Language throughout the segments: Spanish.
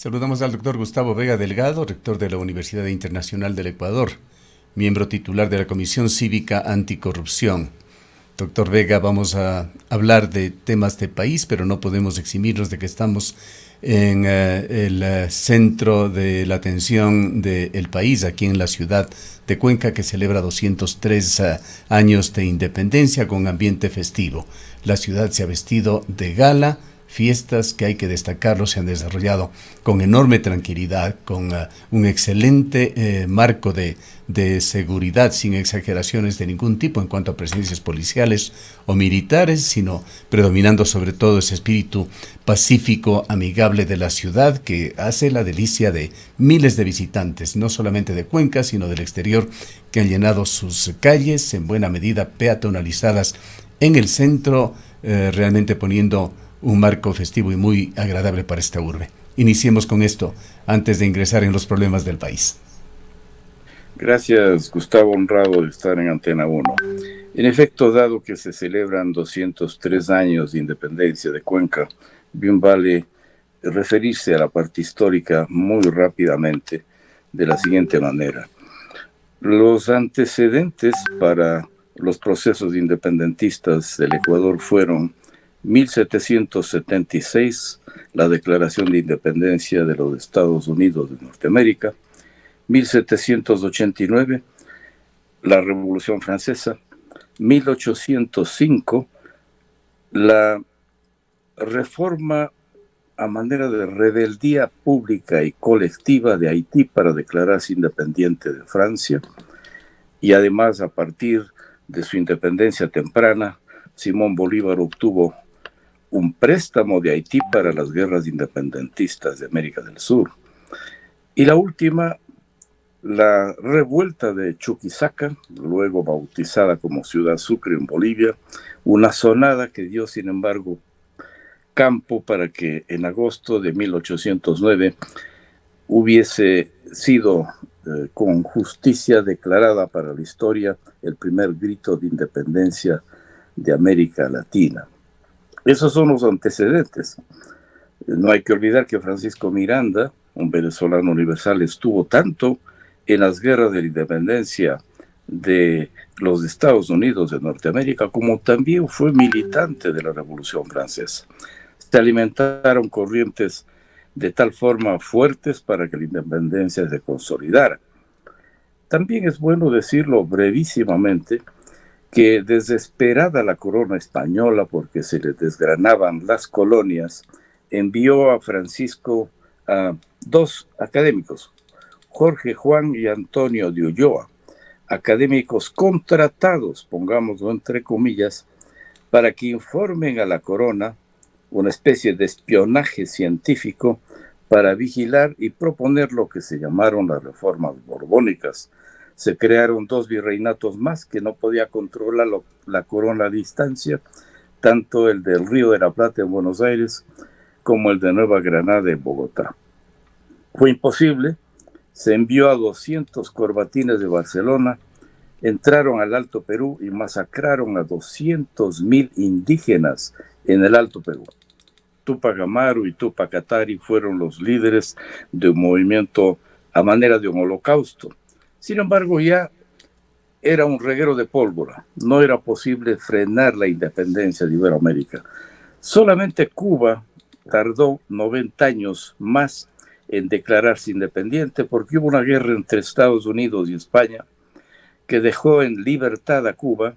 Saludamos al doctor Gustavo Vega Delgado, rector de la Universidad Internacional del Ecuador, miembro titular de la Comisión Cívica Anticorrupción. Doctor Vega, vamos a hablar de temas de país, pero no podemos eximirnos de que estamos en el centro de la atención del país, aquí en la ciudad de Cuenca, que celebra 203 años de independencia con ambiente festivo. La ciudad se ha vestido de gala, fiestas que hay que destacarlo se han desarrollado con enorme tranquilidad, con un excelente marco de seguridad, sin exageraciones de ningún tipo en cuanto a presencias policiales o militares, sino predominando sobre todo ese espíritu pacífico, amigable de la ciudad que hace la delicia de miles de visitantes, no solamente de Cuenca, sino del exterior, que han llenado sus calles, en buena medida peatonalizadas en el centro, realmente poniendo un marco festivo y muy agradable para esta urbe. Iniciemos con esto antes de ingresar en los problemas del país. Gracias, Gustavo, honrado de estar en Antena 1. En efecto, dado que se celebran 203 años de independencia de Cuenca, bien vale referirse a la parte histórica muy rápidamente de la siguiente manera. Los antecedentes para los procesos independentistas del Ecuador fueron 1776, la Declaración de Independencia de los Estados Unidos de Norteamérica; 1789, la Revolución Francesa; 1805, la reforma a manera de rebeldía pública y colectiva de Haití para declararse independiente de Francia, y además, a partir de su independencia temprana, Simón Bolívar obtuvo un préstamo de Haití para las guerras independentistas de América del Sur. Y la última, la revuelta de Chuquisaca, luego bautizada como Ciudad Sucre en Bolivia, una zonada que dio, sin embargo, campo para que en agosto de 1809 hubiese sido con justicia declarada para la historia el primer grito de independencia de América Latina. Esos son los antecedentes. No hay que olvidar que Francisco Miranda, un venezolano universal, estuvo tanto en las guerras de la independencia de los Estados Unidos de Norteamérica como también fue militante de la Revolución Francesa. Se alimentaron corrientes de tal forma fuertes para que la independencia se consolidara. También es bueno decirlo brevísimamente que, desesperada la corona española porque se le desgranaban las colonias, envió a Francisco a dos académicos, Jorge Juan y Antonio de Ulloa, académicos contratados, pongámoslo entre comillas, para que informen a la corona, una especie de espionaje científico para vigilar y proponer lo que se llamaron las reformas borbónicas. Se crearon dos virreinatos más que no podía controlar la corona a distancia, tanto el del Río de la Plata en Buenos Aires como el de Nueva Granada en Bogotá. Fue imposible, se envió a 200 corbatines de Barcelona, entraron al Alto Perú y masacraron a 200,000 indígenas en el Alto Perú. Túpac Amaru y Túpac Katari fueron los líderes de un movimiento a manera de un holocausto. Sin embargo, ya era un reguero de pólvora. No era posible frenar la independencia de Iberoamérica. Solamente Cuba tardó 90 años más en declararse independiente porque hubo una guerra entre Estados Unidos y España que dejó en libertad a Cuba.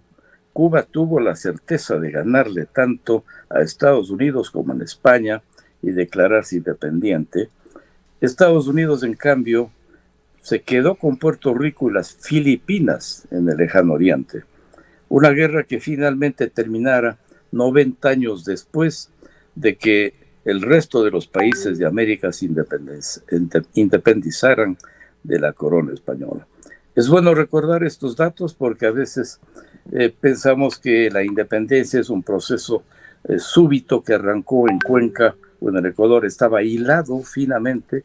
Cuba tuvo la certeza de ganarle tanto a Estados Unidos como a España y declararse independiente. Estados Unidos, en cambio, se quedó con Puerto Rico y las Filipinas en el lejano oriente. Una guerra que finalmente terminara 90 años después de que el resto de los países de América se independizaran de la corona española. Es bueno recordar estos datos porque a veces pensamos que la independencia es un proceso súbito que arrancó en Cuenca o en el Ecuador. Estaba hilado finamente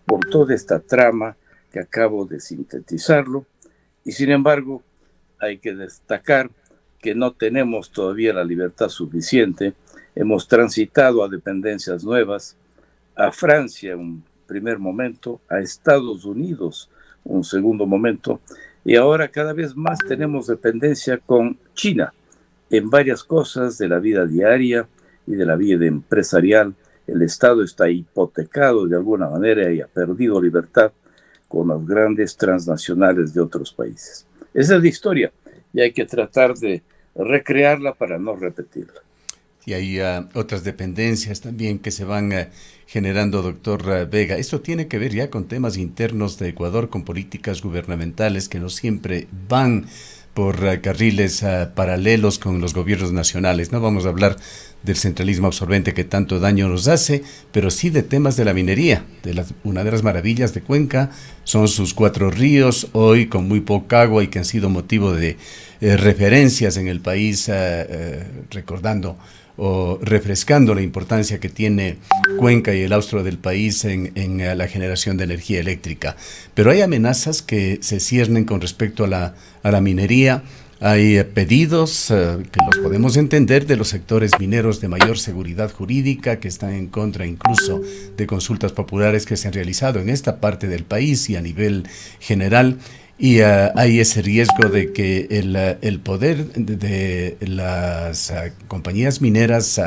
por toda esta trama que acabo de sintetizarlo, y sin embargo hay que destacar que no tenemos todavía la libertad suficiente. Hemos transitado a dependencias nuevas, a Francia, un primer momento, a Estados Unidos un segundo momento, y ahora cada vez más tenemos dependencia con China en varias cosas de la vida diaria y de la vida empresarial. El Estado está hipotecado de alguna manera y ha perdido libertad con las grandes transnacionales de otros países. Esa es la historia y hay que tratar de recrearla para no repetirla. Y hay otras dependencias también que se van generando, doctor Vega. Esto tiene que ver ya con temas internos de Ecuador, con políticas gubernamentales que no siempre van por carriles paralelos con los gobiernos nacionales. No vamos a hablar del centralismo absorbente que tanto daño nos hace, pero sí de temas de la minería. Una de las maravillas de Cuenca son sus 4 ríos, hoy con muy poca agua y que han sido motivo de referencias en el país, recordando o refrescando la importancia que tiene Cuenca y el austro del país en la generación de energía eléctrica. Pero hay amenazas que se ciernen con respecto a la minería. Hay pedidos que los podemos entender de los sectores mineros de mayor seguridad jurídica que están en contra incluso de consultas populares que se han realizado en esta parte del país y a nivel general. Y hay ese riesgo de que el poder de las compañías mineras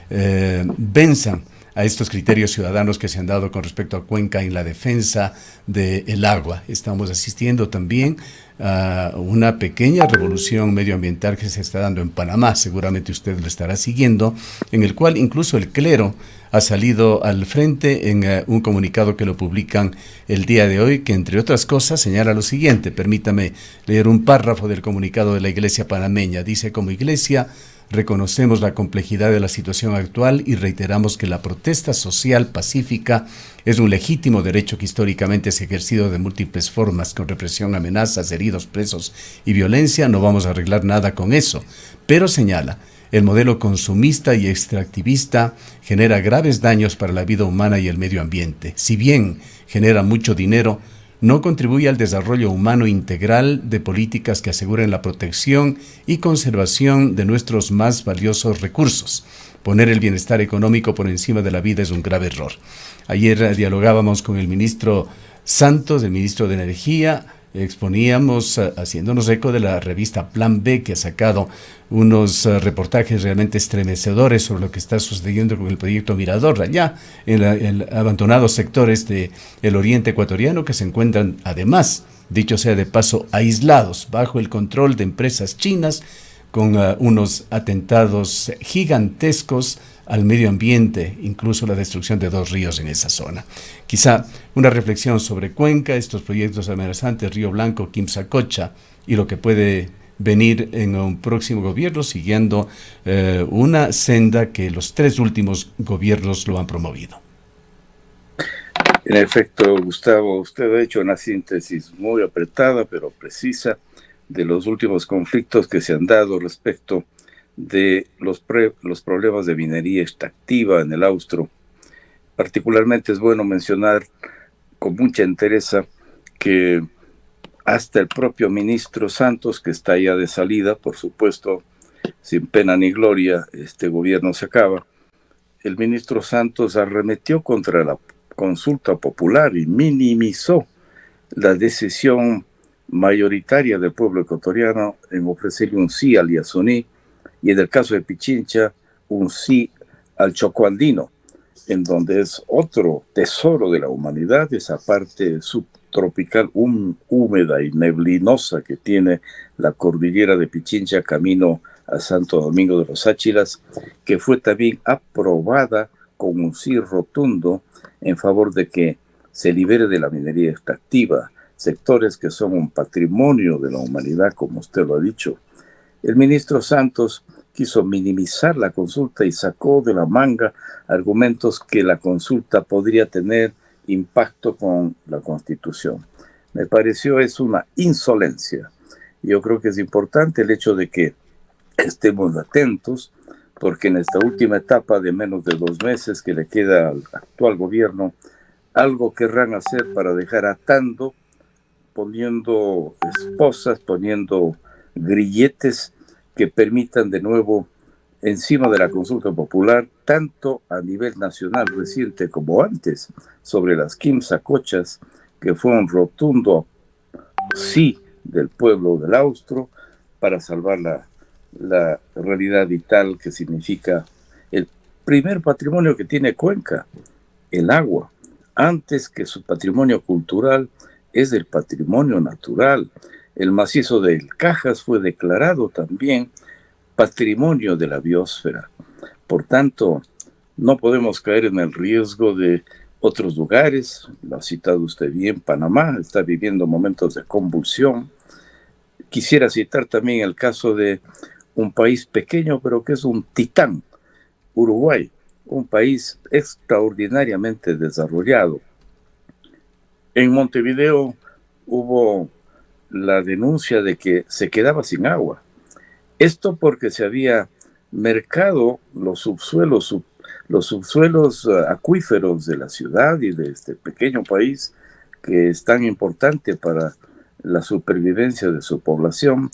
venzan a estos criterios ciudadanos que se han dado con respecto a Cuenca en la defensa del agua. Estamos asistiendo también a una pequeña revolución medioambiental que se está dando en Panamá, seguramente usted lo estará siguiendo, en el cual incluso el clero ha salido al frente en un comunicado que lo publican el día de hoy, que entre otras cosas señala lo siguiente. Permítame leer un párrafo del comunicado de la Iglesia panameña. Dice: como Iglesia reconocemos la complejidad de la situación actual y reiteramos que la protesta social pacífica es un legítimo derecho que históricamente se ha ejercido de múltiples formas, con represión, amenazas, heridos, presos y violencia. No vamos a arreglar nada con eso, pero señala: el modelo consumista y extractivista genera graves daños para la vida humana y el medio ambiente. Si bien genera mucho dinero, no contribuye al desarrollo humano integral de políticas que aseguren la protección y conservación de nuestros más valiosos recursos. Poner el bienestar económico por encima de la vida es un grave error. Ayer dialogábamos con el ministro Santos, el ministro de Energía. Exponíamos, haciéndonos eco de la revista Plan B, que ha sacado unos reportajes realmente estremecedores sobre lo que está sucediendo con el proyecto Mirador, allá en abandonados sectores del oriente ecuatoriano, que se encuentran además, dicho sea de paso, aislados bajo el control de empresas chinas, con unos atentados gigantescos al medio ambiente, incluso la destrucción de 2 ríos en esa zona. Quizá una reflexión sobre Cuenca, estos proyectos amenazantes, Río Blanco, Quimsacocha, y lo que puede venir en un próximo gobierno, siguiendo una senda que los 3 últimos gobiernos lo han promovido. En efecto, Gustavo, usted ha hecho una síntesis muy apretada, pero precisa, de los últimos conflictos que se han dado respecto de los problemas de minería extractiva en el austro. Particularmente es bueno mencionar con mucha entereza que hasta el propio ministro Santos, que está ya de salida, por supuesto, sin pena ni gloria, este gobierno se acaba, el ministro Santos arremetió contra la consulta popular y minimizó la decisión mayoritaria del pueblo ecuatoriano en ofrecerle un sí al Yasuní, y en el caso de Pichincha, un sí al Chocó andino, en donde es otro tesoro de la humanidad, esa parte subtropical húmeda y neblinosa que tiene la cordillera de Pichincha camino a Santo Domingo de los Áchilas, que fue también aprobada con un sí rotundo en favor de que se libere de la minería extractiva, sectores que son un patrimonio de la humanidad, como usted lo ha dicho. El ministro Santos quiso minimizar la consulta y sacó de la manga argumentos que la consulta podría tener impacto con la Constitución. Me pareció es una insolencia. Yo creo que es importante el hecho de que estemos atentos, porque en esta última etapa de menos de 2 meses que le queda al actual gobierno, algo querrán hacer para dejar atando, poniendo esposas, poniendo grilletes que permitan de nuevo encima de la consulta popular, tanto a nivel nacional reciente como antes, sobre las 15 cochas, que fue un rotundo sí del pueblo del Austro para salvar la realidad vital que significa el primer patrimonio que tiene Cuenca, el agua, antes que su patrimonio cultural, es el patrimonio natural. El macizo del Cajas fue declarado también patrimonio de la biosfera. Por tanto, no podemos caer en el riesgo de otros lugares. Lo ha citado usted bien, Panamá está viviendo momentos de convulsión. Quisiera citar también el caso de un país pequeño, pero que es un titán, Uruguay, un país extraordinariamente desarrollado. En Montevideo hubo la denuncia de que se quedaba sin agua. Esto porque se había mercado los subsuelos acuíferos de la ciudad y de este pequeño país que es tan importante para la supervivencia de su población.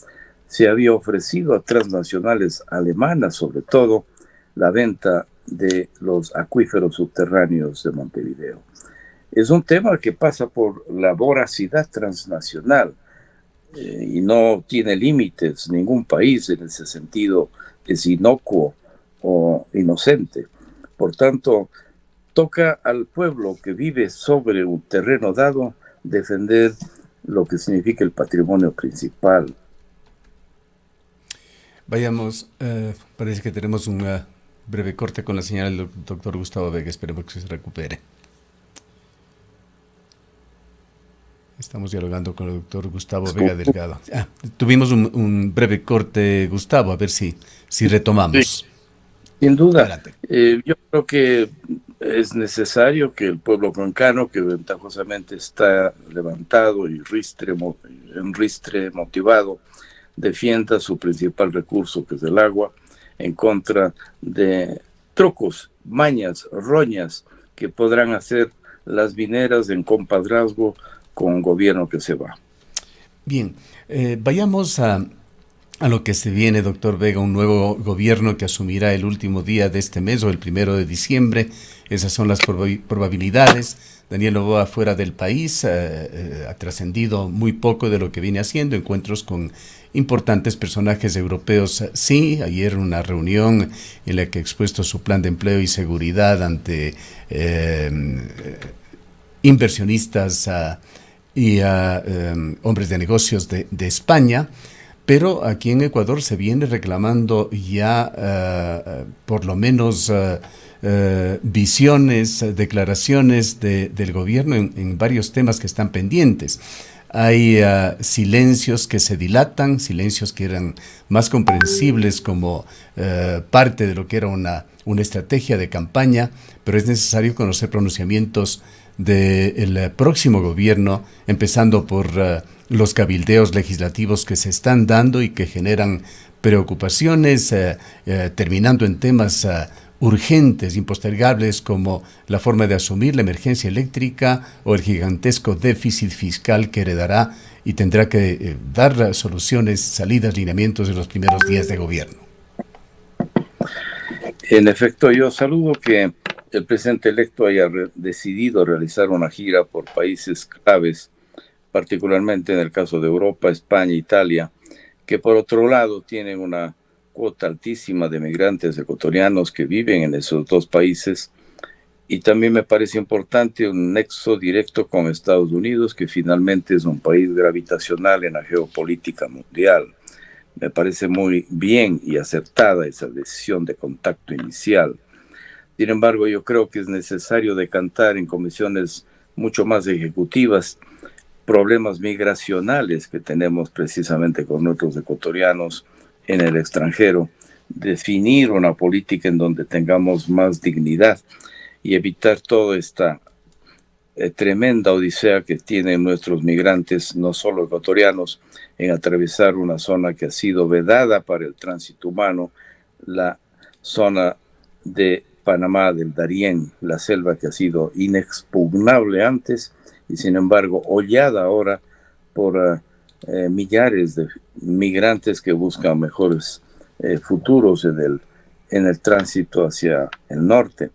Se había ofrecido a transnacionales alemanas, sobre todo, la venta de los acuíferos subterráneos de Montevideo. Es un tema que pasa por la voracidad transnacional y no tiene límites. Ningún país en ese sentido es inocuo o inocente. Por tanto, toca al pueblo que vive sobre un terreno dado defender lo que significa el patrimonio principal. Vayamos, parece que tenemos un breve corte con la señal del doctor Gustavo Vega. Esperemos que se recupere. Estamos dialogando con el doctor Gustavo Vega Delgado. Tuvimos un breve corte, Gustavo, a ver si retomamos. Sí, sin duda. Yo creo que es necesario que el pueblo cuencano, que ventajosamente está levantado y en ristre motivado, defienda su principal recurso, que es el agua, en contra de trucos, mañas, roñas que podrán hacer las mineras en compadrazgo con un gobierno que se va. Bien, vayamos a lo que se viene, doctor Vega, un nuevo gobierno que asumirá el último día de este mes o el 1 de diciembre. Esas son las probabilidades. Daniel Noboa fuera del país, ha trascendido muy poco de lo que viene haciendo, encuentros con importantes personajes europeos. Sí, ayer una reunión en la que ha expuesto su plan de empleo y seguridad ante inversionistas y a hombres de negocios de España, pero aquí en Ecuador se viene reclamando ya por lo menos visiones, declaraciones del gobierno en varios temas que están pendientes. Hay silencios que se dilatan, silencios que eran más comprensibles como parte de lo que era una estrategia de campaña, pero es necesario conocer pronunciamientos del próximo gobierno, empezando por los cabildeos legislativos que se están dando y que generan preocupaciones, terminando en temas urgentes, impostergables, como la forma de asumir la emergencia eléctrica o el gigantesco déficit fiscal que heredará y tendrá que dar soluciones, salidas, lineamientos en los primeros días de gobierno. En efecto, yo saludo que el presidente electo haya decidido realizar una gira por países claves, particularmente en el caso de Europa, España, Italia, que por otro lado tienen una cuota altísima de migrantes ecuatorianos que viven en esos dos países. Y también me parece importante un nexo directo con Estados Unidos, que finalmente es un país gravitacional en la geopolítica mundial. Me parece muy bien y acertada esa decisión de contacto inicial. Sin embargo, yo creo que es necesario decantar en comisiones mucho más ejecutivas problemas migracionales que tenemos precisamente con nuestros ecuatorianos en el extranjero, definir una política en donde tengamos más dignidad y evitar toda esta tremenda odisea que tienen nuestros migrantes, no solo ecuatorianos, en atravesar una zona que ha sido vedada para el tránsito humano, la zona de Panamá, del Darién, la selva que ha sido inexpugnable antes y sin embargo hollada ahora por millares de migrantes que buscan mejores futuros en el tránsito hacia el norte.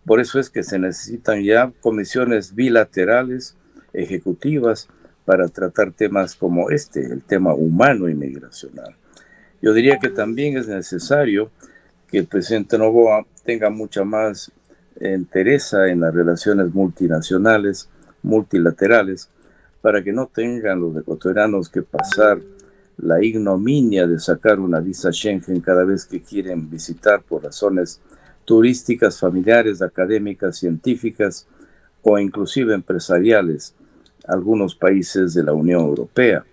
Por eso es que se necesitan ya comisiones bilaterales, ejecutivas, para tratar temas como el tema humano y migracional. Yo diría que también es necesario que el presidente Noboa tenga mucha más entereza en las relaciones multinacionales, multilaterales, para que no tengan los ecuatorianos que pasar la ignominia de sacar una visa Schengen cada vez que quieren visitar por razones turísticas, familiares, académicas, científicas o inclusive empresariales algunos países de la Unión Europea.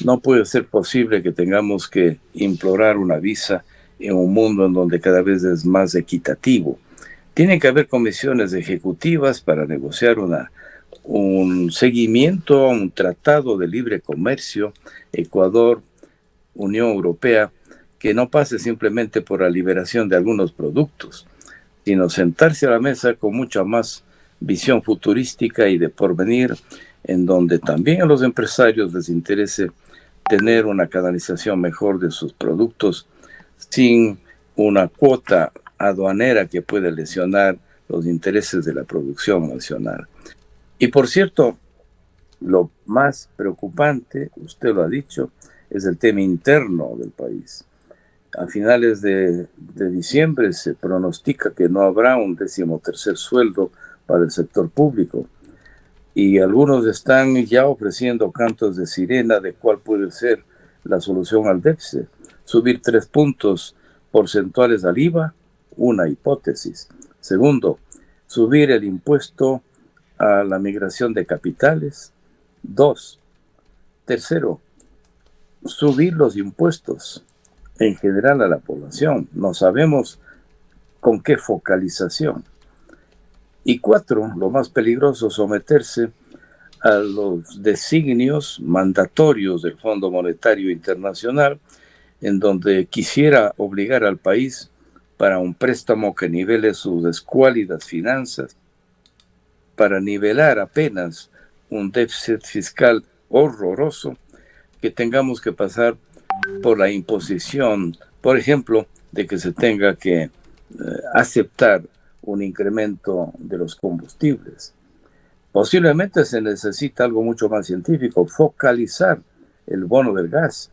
No puede ser posible que tengamos que implorar una visa en un mundo en donde cada vez es más equitativo. Tiene que haber comisiones ejecutivas para negociar un seguimiento a un tratado de libre comercio Ecuador-Unión Europea que no pase simplemente por la liberación de algunos productos, sino sentarse a la mesa con mucha más visión futurística y de porvenir, en donde también a los empresarios les interese tener una canalización mejor de sus productos sin una cuota aduanera que puede lesionar los intereses de la producción nacional. Y por cierto, lo más preocupante, usted lo ha dicho, es el tema interno del país. A finales de diciembre se pronostica que no habrá un 13º sueldo para el sector público. Y algunos están ya ofreciendo cantos de sirena de cuál puede ser la solución al déficit. Subir 3 puntos porcentuales al IVA, una hipótesis. Segundo, subir el impuesto a la migración de capitales. 2. Tercero, subir los impuestos en general a la población. No sabemos con qué focalización. Y 4, lo más peligroso, someterse a los designios mandatorios del Fondo Monetario Internacional, en donde quisiera obligar al país para un préstamo que nivele sus escuálidas finanzas, para nivelar apenas un déficit fiscal horroroso, que tengamos que pasar por la imposición, por ejemplo, de que se tenga que aceptar un incremento de los combustibles. Posiblemente se necesita algo mucho más científico, focalizar el bono del gas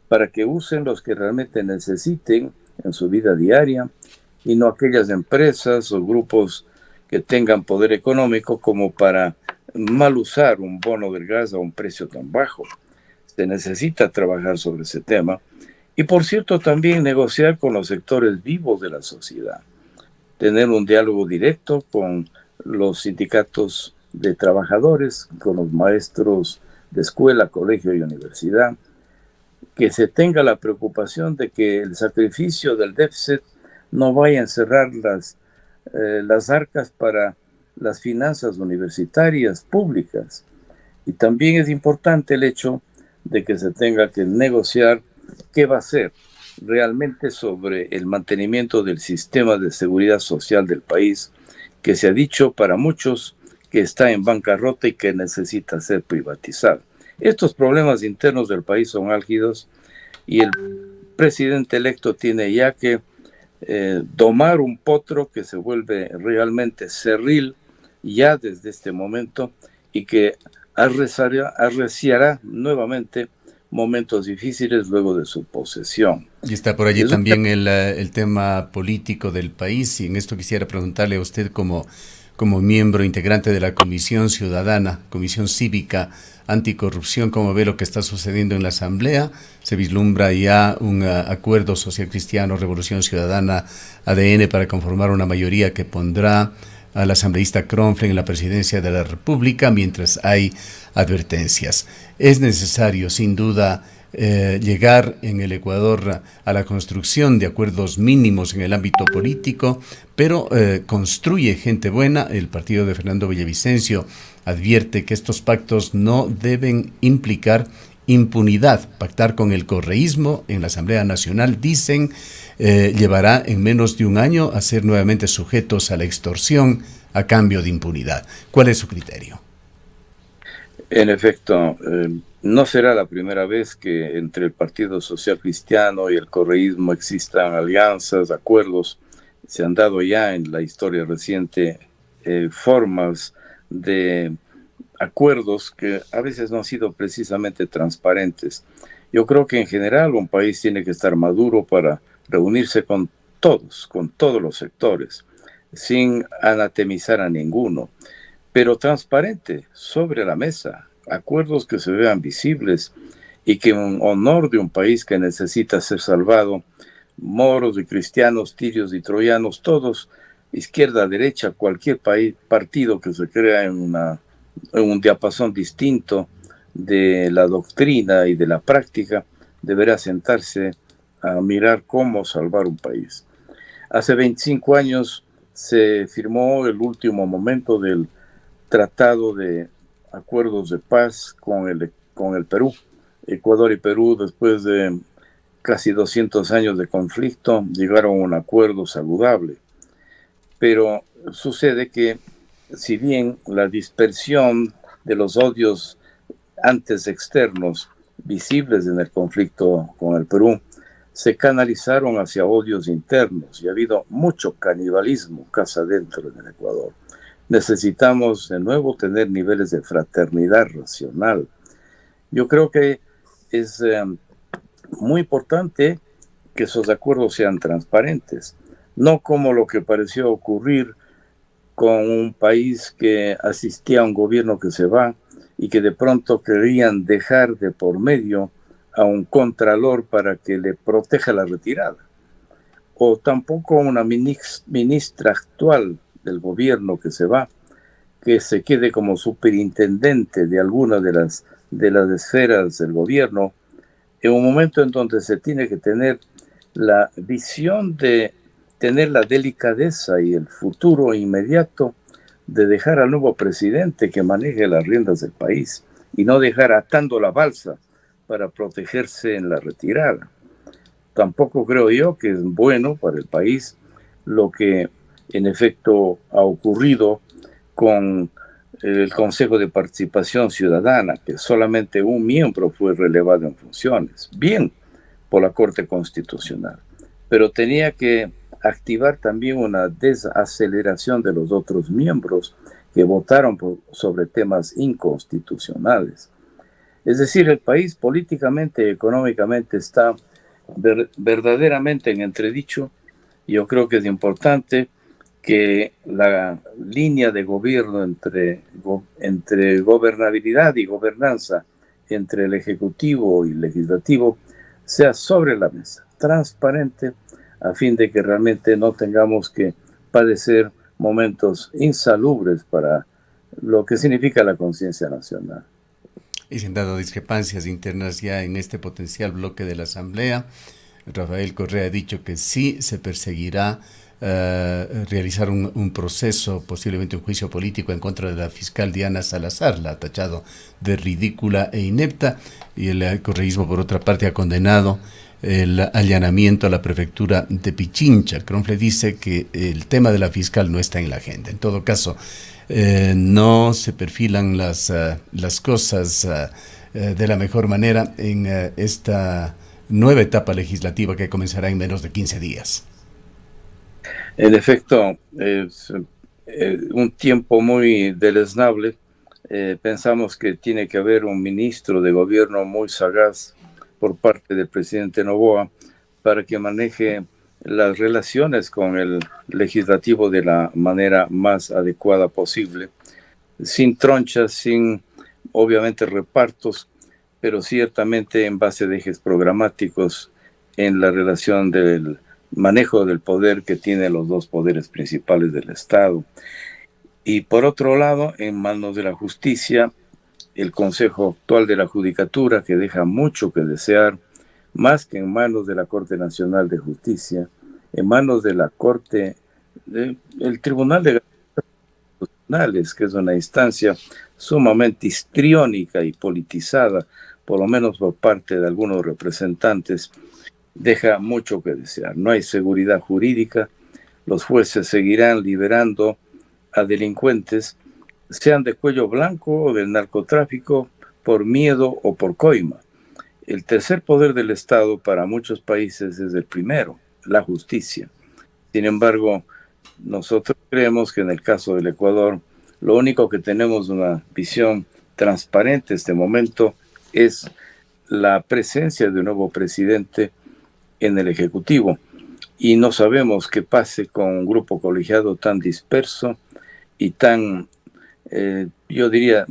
para que usen los que realmente necesiten en su vida diaria y no aquellas empresas o grupos que tengan poder económico como para mal usar un bono del gas a un precio tan bajo. Se necesita trabajar sobre ese tema y, por cierto, también negociar con los sectores vivos de la sociedad, tener un diálogo directo con los sindicatos de trabajadores, con los maestros de escuela, colegio y universidad, que se tenga la preocupación de que el sacrificio del déficit no vaya a encerrar las arcas para las finanzas universitarias públicas. Y también es importante el hecho de que se tenga que negociar qué va a ser realmente sobre el mantenimiento del sistema de seguridad social del país, que se ha dicho para muchos que está en bancarrota y que necesita ser privatizado. Estos problemas internos del país son álgidos y el presidente electo tiene ya que domar un potro que se vuelve realmente cerril ya desde este momento y que arreciará nuevamente momentos difíciles luego de su posesión. Y está por allí también el tema político del país, y en esto quisiera preguntarle a usted como miembro integrante de la Comisión Ciudadana, Comisión Cívica Anticorrupción, ¿cómo ve lo que está sucediendo en la Asamblea? Se vislumbra ya un acuerdo social cristiano, Revolución Ciudadana, ADN, para conformar una mayoría que pondrá al asambleísta Kronfle en la presidencia de la República, mientras hay advertencias. Es necesario, sin duda, llegar en el Ecuador a la construcción de acuerdos mínimos en el ámbito político, pero construye gente buena. El partido de Fernando Villavicencio advierte que estos pactos no deben implicar impunidad. Pactar con el correísmo en la Asamblea Nacional, dicen, llevará en menos de un año a ser nuevamente sujetos a la extorsión a cambio de impunidad. ¿Cuál es su criterio? En efecto, No será la primera vez que entre el Partido Social Cristiano y el correísmo existan alianzas, acuerdos. Se han dado ya en la historia reciente formas de acuerdos que a veces no han sido precisamente transparentes. Yo creo que en general un país tiene que estar maduro para reunirse con todos los sectores, sin anatemizar a ninguno, pero transparente, sobre la mesa, acuerdos que se vean visibles y que en honor de un país que necesita ser salvado, moros y cristianos, tirios y troyanos, todos, izquierda, derecha, cualquier partido que se crea en un diapasón distinto de la doctrina y de la práctica, deberá sentarse a mirar cómo salvar un país. Hace 25 años se firmó el último momento del tratado de acuerdos de paz con el Perú. Ecuador y Perú, después de casi 200 años de conflicto, llegaron a un acuerdo saludable. Pero sucede que, si bien la dispersión de los odios antes externos visibles en el conflicto con el Perú se canalizaron hacia odios internos y ha habido mucho canibalismo casa adentro en el Ecuador. Necesitamos de nuevo tener niveles de fraternidad racional. Yo creo que es muy importante que esos acuerdos sean transparentes, no como lo que pareció ocurrir con un país que asistía a un gobierno que se va y que de pronto querían dejar de por medio a un contralor para que le proteja la retirada. O tampoco una ministra actual del gobierno que se va, que se quede como superintendente de alguna de las esferas del gobierno, en un momento en donde se tiene que tener la visión de tener la delicadeza y el futuro inmediato de dejar al nuevo presidente que maneje las riendas del país y no dejar atando la balsa para protegerse en la retirada. Tampoco creo yo que es bueno para el país lo que en efecto ha ocurrido con el Consejo de Participación Ciudadana, que solamente un miembro fue relevado en funciones, bien por la Corte Constitucional, pero tenía que activar también una desaceleración de los otros miembros que votaron sobre temas inconstitucionales. Es decir, el país políticamente y económicamente está verdaderamente en entredicho. Yo creo que es importante que la línea de gobierno entre gobernabilidad y gobernanza, entre el Ejecutivo y el Legislativo, sea sobre la mesa, transparente, a fin de que realmente no tengamos que padecer momentos insalubres para lo que significa la conciencia nacional. Y se han dado discrepancias internas ya en este potencial bloque de la Asamblea. Rafael Correa ha dicho que sí se perseguirá realizar un proceso, posiblemente un juicio político en contra de la fiscal Diana Salazar, la ha tachado de ridícula e inepta, y el correísmo por otra parte ha condenado el allanamiento a la prefectura de Pichincha. Cronfle dice que el tema de la fiscal no está en la agenda. En todo caso, no se perfilan las cosas de la mejor manera en esta nueva etapa legislativa que comenzará en menos de 15 días. En efecto, es un tiempo muy deleznable. Pensamos que tiene que haber un ministro de gobierno muy sagaz por parte del presidente Noboa para que maneje las relaciones con el legislativo de la manera más adecuada posible, sin tronchas, sin obviamente repartos, pero ciertamente en base de ejes programáticos en la relación del manejo del poder que tienen los dos poderes principales del Estado. Y por otro lado, en manos de la justicia, el Consejo actual de la Judicatura, que deja mucho que desear, más que en manos de la Corte Nacional de Justicia, en manos de la Corte, el Tribunal de Constitucionales, que es una instancia sumamente histriónica y politizada, por lo menos por parte de algunos representantes, deja mucho que desear. No hay seguridad jurídica, los jueces seguirán liberando a delincuentes, sean de cuello blanco o del narcotráfico, por miedo o por coima. El tercer poder del Estado para muchos países es el primero, la justicia. Sin embargo, nosotros creemos que en el caso del Ecuador, lo único que tenemos una visión transparente en este momento es la presencia de un nuevo presidente en el Ejecutivo. Y no sabemos qué pase con un grupo colegiado tan disperso y tan, yo diría,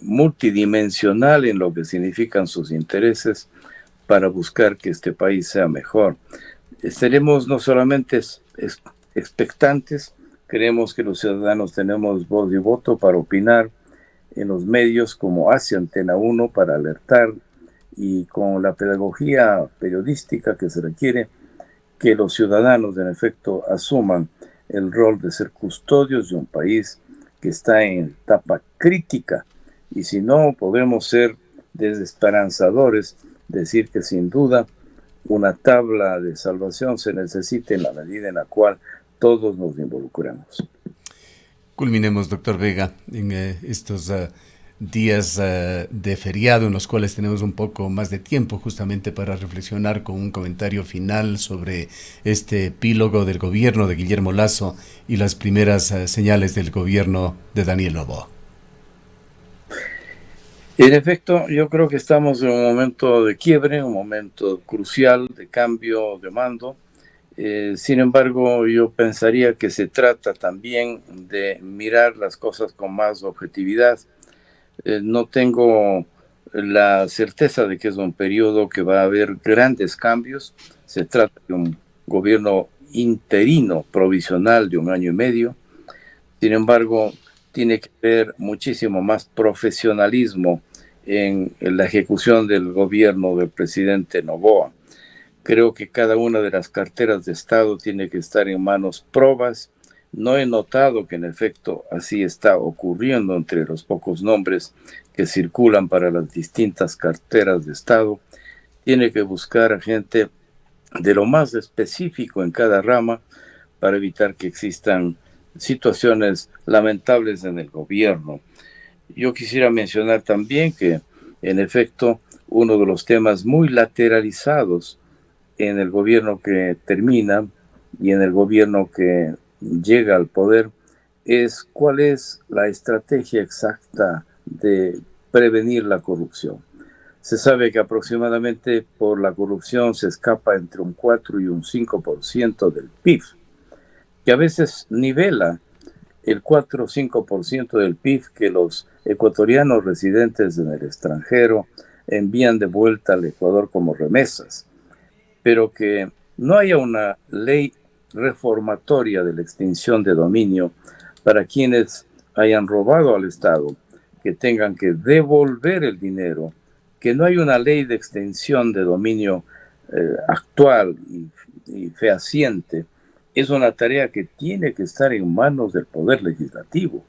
multidimensional en lo que significan sus intereses para buscar que este país sea mejor. Estaremos no solamente expectantes, creemos que los ciudadanos tenemos voz y voto para opinar en los medios como hace Antena 1 para alertar y con la pedagogía periodística que se requiere, que los ciudadanos en efecto asuman el rol de ser custodios de un país que está en etapa crítica, y si no podemos ser desesperanzadores, decir que sin duda una tabla de salvación se necesita en la medida en la cual todos nos involucramos. Culminemos, doctor Vega, en estos días de feriado en los cuales tenemos un poco más de tiempo justamente para reflexionar con un comentario final sobre este epílogo del gobierno de Guillermo Lasso y las primeras señales del gobierno de Daniel Noboa. En efecto, yo creo que estamos en un momento de quiebre, un momento crucial de cambio de mando. Sin embargo, yo pensaría que se trata también de mirar las cosas con más objetividad. No tengo la certeza de que es un periodo que va a haber grandes cambios. Se trata de un gobierno interino, provisional de 1 año y medio. Sin embargo, tiene que haber muchísimo más profesionalismo en la ejecución del gobierno del presidente Noboa. Creo que cada una de las carteras de Estado tiene que estar en manos probas. No he notado que en efecto así está ocurriendo entre los pocos nombres que circulan para las distintas carteras de Estado. Tiene que buscar a gente de lo más específico en cada rama para evitar que existan situaciones lamentables en el gobierno. Yo quisiera mencionar también que, en efecto, uno de los temas muy lateralizados en el gobierno que termina y en el gobierno que llega al poder es cuál es la estrategia exacta de prevenir la corrupción. Se sabe que aproximadamente por la corrupción se escapa entre un 4 y un 5% del PIB, que a veces nivela el 4 o 5% del PIB que los ecuatorianos residentes en el extranjero envían de vuelta al Ecuador como remesas, pero que no haya una ley reformatoria de la extinción de dominio para quienes hayan robado al Estado, que tengan que devolver el dinero, que no hay una ley de extinción de dominio actual y fehaciente, es una tarea que tiene que estar en manos del Poder Legislativo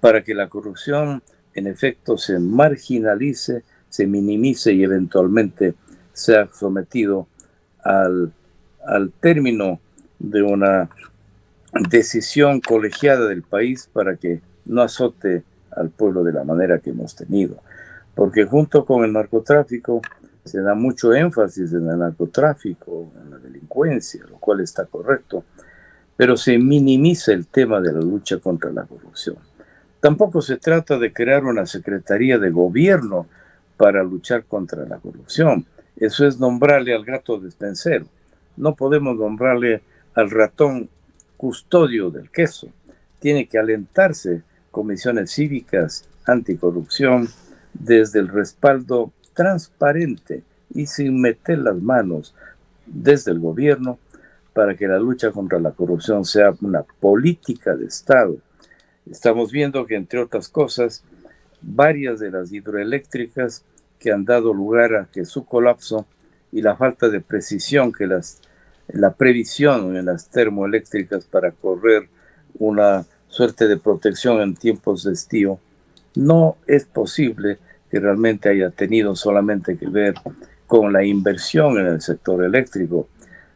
para que la corrupción en efecto se marginalice, se minimice y eventualmente sea sometido al término de una decisión colegiada del país para que no azote al pueblo de la manera que hemos tenido. Porque junto con el narcotráfico se da mucho énfasis en el narcotráfico, en la delincuencia, lo cual está correcto, pero se minimiza el tema de la lucha contra la corrupción. Tampoco se trata de crear una secretaría de gobierno para luchar contra la corrupción. Eso es nombrarle al gato despensero. No podemos nombrarle al ratón custodio del queso. Tiene que alentarse comisiones cívicas anticorrupción desde el respaldo transparente y sin meter las manos desde el gobierno para que la lucha contra la corrupción sea una política de Estado. Estamos viendo que, entre otras cosas, varias de las hidroeléctricas que han dado lugar a que su colapso y la falta de precisión que la previsión en las termoeléctricas para correr una suerte de protección en tiempos de estío, no es posible que realmente haya tenido solamente que ver con la inversión en el sector eléctrico,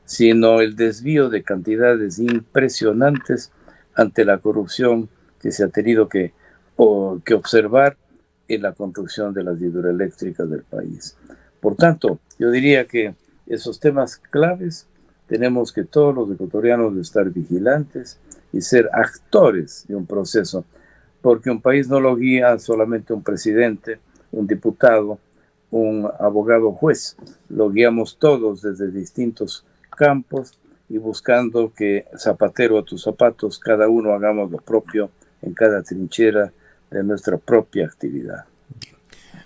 sino el desvío de cantidades impresionantes ante la corrupción que se ha tenido que observar en la construcción de las hidroeléctricas del país. Por tanto, yo diría que esos temas claves tenemos que todos los ecuatorianos estar vigilantes y ser actores de un proceso, porque un país no lo guía solamente un presidente, un diputado, un abogado juez, lo guiamos todos desde distintos campos y buscando que zapatero a tus zapatos, cada uno hagamos lo propio en cada trinchera de nuestra propia actividad.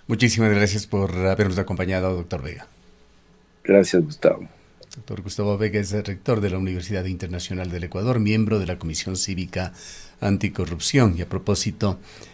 Muchísimas gracias por habernos acompañado, doctor Vega. Gracias, Gustavo. Doctor Gustavo Vega es el rector de la Universidad Internacional del Ecuador, miembro de la Comisión Cívica Anticorrupción. Y a propósito